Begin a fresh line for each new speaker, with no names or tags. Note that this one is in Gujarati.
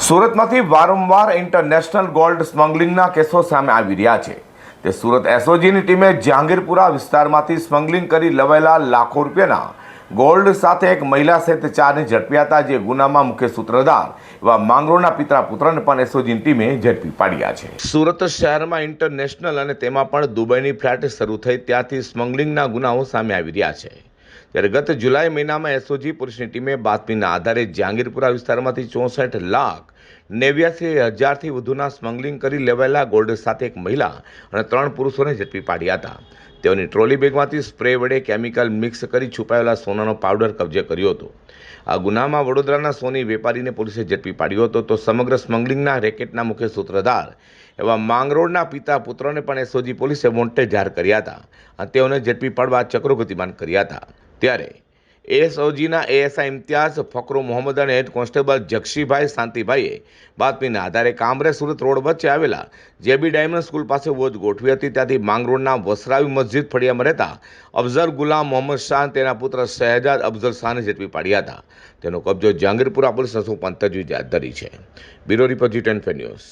સુરતમાંથી વારંવાર ઇન્ટરનેશનલ ગોલ્ડ સ્મગલિંગના કેસો સામે આવી રહ્યા છે। તે સુરત એસઓજીની ટીમે જહાંગીરપુરા વિસ્તારમાંથી સ્મગલિંગ કરી લવાયેલા લાખો રૂપિયાના ગોલ્ડ સાથે એક મહિલા સહિત 4ને ઝડપ્યા હતા, જે ગુનામાં મુખ્ય સૂત્રધાર એવા માંગરોળના પિતા પુત્રને પણ એસઓજીની ટીમે ઝડપી પાડ્યા છે। સુરત શહેરમાં ઇન્ટરનેશનલ અને તેમાં પણ દુબઈની ફ્લાઇટ શરૂ થઈ ત્યાંથી સ્મગલિંગના ગુનાઓ સામે આવી રહ્યા છે। ત્યારે ગત જુલાઈ મહિનામાં એસઓજી પોલીસની ટીમે બાતમીના આધારે જહાંગીરપુરા વિસ્તારમાંથી 64,89,000થી વધુના સ્મગલિંગ કરી લેવાયેલા ગોલ્ડ સાથે એક મહિલા અને 3 પુરુષોને ઝડપી પાડ્યા હતા। તેઓની ટ્રોલી બેગમાંથી સ્પ્રે વડે કેમિકલ મિક્સ કરી છુપાયેલા સોનાનો પાવડર કબજે કર્યો હતો। આ ગુનામાં વડોદરાના સોની વેપારીને પોલીસે ઝડપી પાડ્યો હતો, તો સમગ્ર સ્મગલિંગના રેકેટના મુખ્ય સૂત્રધાર એવા માંગરોળના પિતા પુત્રને પણ એસઓજી પોલીસે વોન્ટેડ જાહેર કર્યા હતા અને તેઓને ઝડપી પાડવા ચક્રો ગતિમાન કર્યા હતા। ત્યારે એસઓજીના એએસઆઈ ઇમ્તિયાઝ ફકરો મોહમ્મદ અને હેડ કોન્સ્ટેબલ જક્ષીભાઈ શાંતિભાઈએ બાતમીના આધારે કામરે સુરત રોડ વચ્ચે આવેલા જેબી ડાયમંડ સ્કૂલ પાસે વોચ ગોઠવી હતી। ત્યાંથી માંગરોળના વસરાવી મસ્જિદ ફળિયામાં રહેતા અફઝલ ગુલામ મોહમ્મદ શાહ તેના પુત્ર શહેજાદ અફઝલ શાહને ઝડપી પાડ્યા હતા। તેનો કબજો જહાંગીરપુરા પોલીસને સોંપવાની તજવીજ હાથ ધરી છે। Bureau report G10 news.